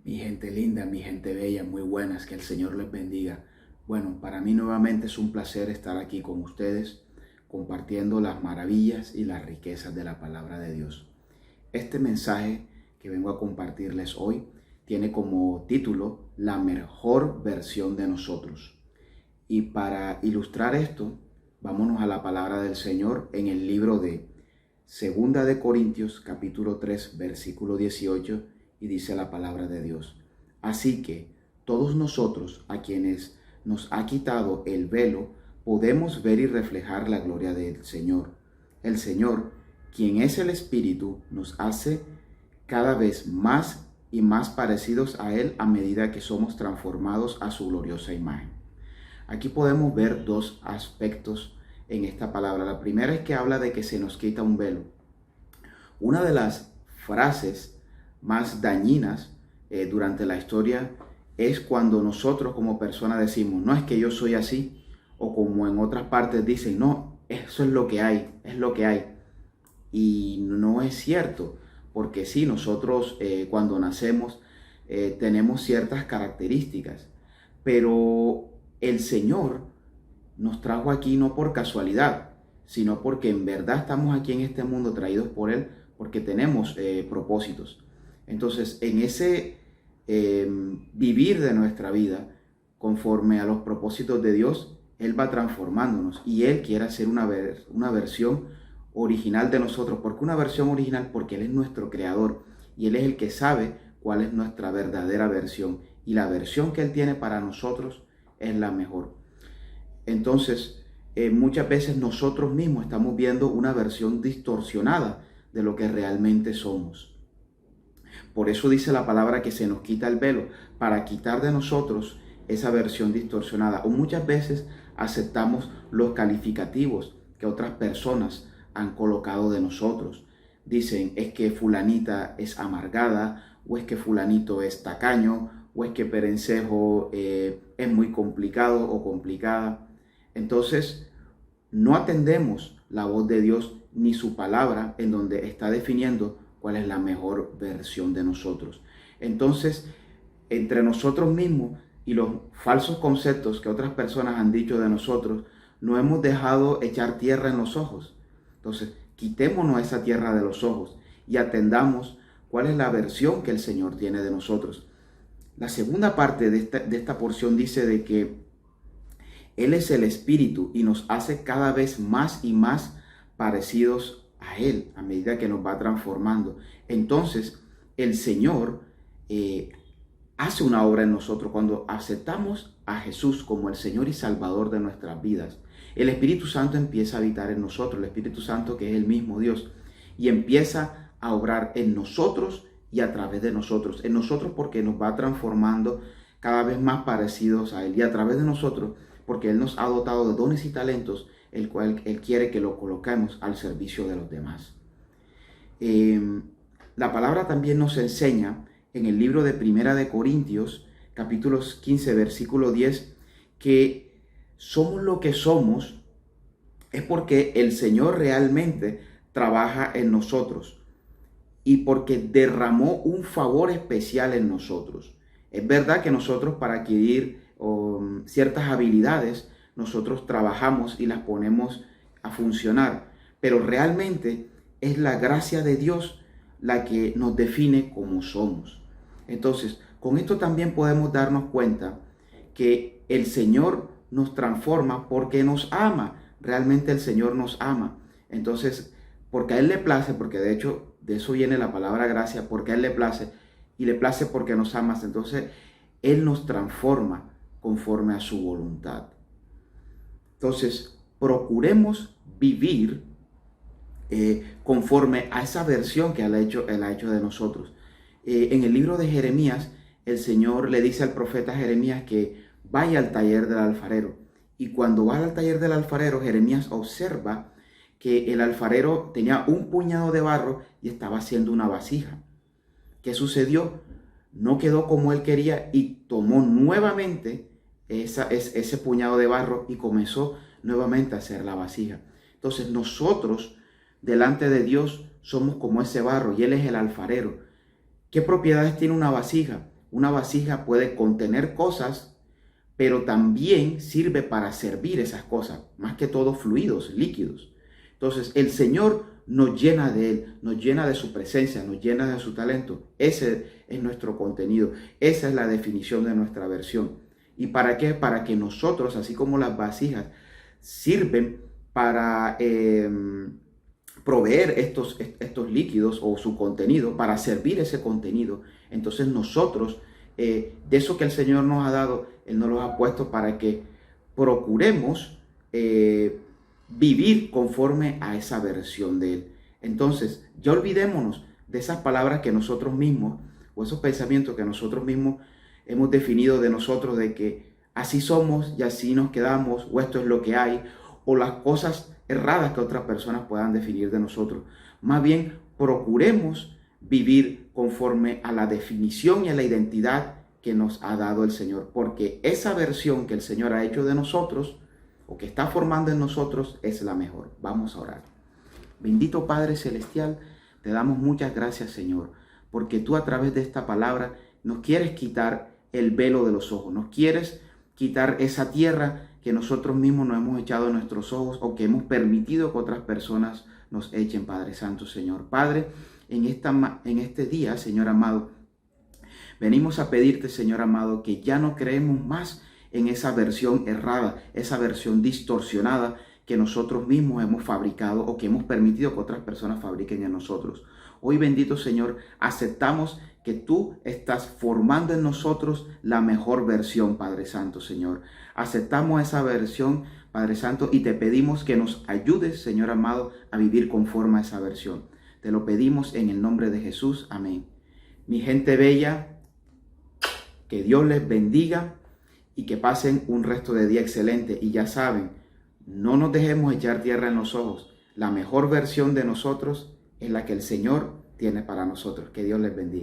Mi gente linda, mi gente bella, muy buenas, que el Señor les bendiga. Bueno, para mí nuevamente es un placer estar aquí con ustedes, compartiendo las maravillas y las riquezas de la palabra de Dios. Este mensaje que vengo a compartirles hoy tiene como título La mejor versión de nosotros. Y para ilustrar esto, vámonos a la palabra del Señor en el libro de Segunda de Corintios, capítulo 3, versículo 18, y dice la palabra de Dios. Así que todos nosotros, a quienes nos ha quitado el velo, podemos ver y reflejar la gloria del Señor. El Señor, quien es el Espíritu, nos hace cada vez más y más parecidos a Él a medida que somos transformados a su gloriosa imagen. Aquí podemos ver dos aspectos en esta palabra. La primera es que habla de que se nos quita un velo. Una de las frases más dañinas durante la historia es cuando nosotros como personas decimos, no es que yo soy así, o como en otras partes dicen, no, eso es lo que hay, es lo que hay. Y no es cierto, porque sí, nosotros cuando nacemos tenemos ciertas características, pero el Señor nos trajo aquí no por casualidad, sino porque en verdad estamos aquí en este mundo traídos por Él, porque tenemos propósitos. Entonces, en ese vivir de nuestra vida, conforme a los propósitos de Dios, Él va transformándonos y Él quiere hacer una versión original de nosotros. ¿Por qué una versión original? Porque Él es nuestro creador y Él es el que sabe cuál es nuestra verdadera versión. Y la versión que Él tiene para nosotros es la mejor. Entonces, muchas veces nosotros mismos estamos viendo una versión distorsionada de lo que realmente somos. Por eso dice la palabra que se nos quita el velo, para quitar de nosotros esa versión distorsionada. O muchas veces aceptamos los calificativos que otras personas han colocado de nosotros. Dicen, es que fulanita es amargada, o es que fulanito es tacaño, o es que Perencejo es muy complicado o complicada. Entonces, no atendemos la voz de Dios ni su palabra en donde está definiendo cuál es la mejor versión de nosotros. Entonces, entre nosotros mismos y los falsos conceptos que otras personas han dicho de nosotros, no hemos dejado echar tierra en los ojos. Entonces, quitémonos esa tierra de los ojos y atendamos cuál es la versión que el Señor tiene de nosotros. La segunda parte de esta porción dice de que Él es el Espíritu y nos hace cada vez más y más parecidos a Él a medida que nos va transformando. Entonces, el Señor hace una obra en nosotros cuando aceptamos a Jesús como el Señor y Salvador de nuestras vidas. El Espíritu Santo empieza a habitar en nosotros, el Espíritu Santo que es el mismo Dios, y empieza a obrar en nosotros y a través de nosotros. En nosotros porque nos va transformando cada vez más parecidos a Él, y a través de nosotros porque Él nos ha dotado de dones y talentos, el cual Él quiere que lo coloquemos al servicio de los demás. La palabra también nos enseña en el libro de Primera de Corintios, capítulos 15, versículo 10, que somos lo que somos es porque el Señor realmente trabaja en nosotros y porque derramó un favor especial en nosotros. Es verdad que nosotros para adquirir ciertas habilidades, nosotros trabajamos y las ponemos a funcionar, pero realmente es la gracia de Dios la que nos define como somos. Entonces, con esto también podemos darnos cuenta que el Señor nos transforma porque nos ama. Realmente el Señor nos ama. Entonces, porque a Él le place, porque de hecho de eso viene la palabra gracia, porque a Él le place, y le place porque nos ama. Entonces, Él nos transforma conforme a su voluntad. Entonces, procuremos vivir conforme a esa versión que Él ha hecho de nosotros. En el libro de Jeremías, el Señor le dice al profeta Jeremías que vaya al taller del alfarero. Y cuando va al taller del alfarero, Jeremías observa que el alfarero tenía un puñado de barro y estaba haciendo una vasija. ¿Qué sucedió? No quedó como él quería y tomó nuevamente ese puñado de barro y comenzó nuevamente a hacer la vasija. Entonces nosotros delante de Dios somos como ese barro y Él es el alfarero. ¿Qué propiedades tiene una vasija? una vasija puede contener cosas, pero también sirve para servir esas cosas, más que todo fluidos, líquidos. Entonces, el Señor nos llena de Él, nos llena de su presencia, nos llena de su talento. Ese es nuestro contenido, esa es la definición de nuestra versión. ¿Y para qué? Para que nosotros, así como las vasijas, sirven para proveer estos líquidos o su contenido, para servir ese contenido. Entonces nosotros, de eso que el Señor nos ha dado, Él nos lo ha puesto para que procuremos vivir conforme a esa versión de Él. Entonces, ya olvidémonos de esas palabras que nosotros mismos, o esos pensamientos que nosotros mismos hemos definido de nosotros, de que así somos y así nos quedamos, o esto es lo que hay, o las cosas erradas que otras personas puedan definir de nosotros. Más bien, procuremos vivir conforme a la definición y a la identidad que nos ha dado el Señor, porque esa versión que el Señor ha hecho de nosotros, o que está formando en nosotros, es la mejor. Vamos a orar. Bendito Padre Celestial, te damos muchas gracias, Señor, porque tú a través de esta palabra nos quieres quitar el velo de los ojos, nos quieres quitar esa tierra que nosotros mismos nos hemos echado en nuestros ojos o que hemos permitido que otras personas nos echen, Padre Santo, Señor. Padre, en este día, Señor amado, venimos a pedirte, Señor amado, que ya no creemos más en esa versión errada, esa versión distorsionada que nosotros mismos hemos fabricado o que hemos permitido que otras personas fabriquen en nosotros. Hoy, bendito Señor, aceptamos que tú estás formando en nosotros la mejor versión, Padre Santo, Señor. Aceptamos esa versión, Padre Santo, y te pedimos que nos ayudes, Señor amado, a vivir conforme a esa versión. Te lo pedimos en el nombre de Jesús. Amén. Mi gente bella, que Dios les bendiga y que pasen un resto de día excelente. Y ya saben, no nos dejemos echar tierra en los ojos. La mejor versión de nosotros es la que el Señor tiene para nosotros. Que Dios les bendiga.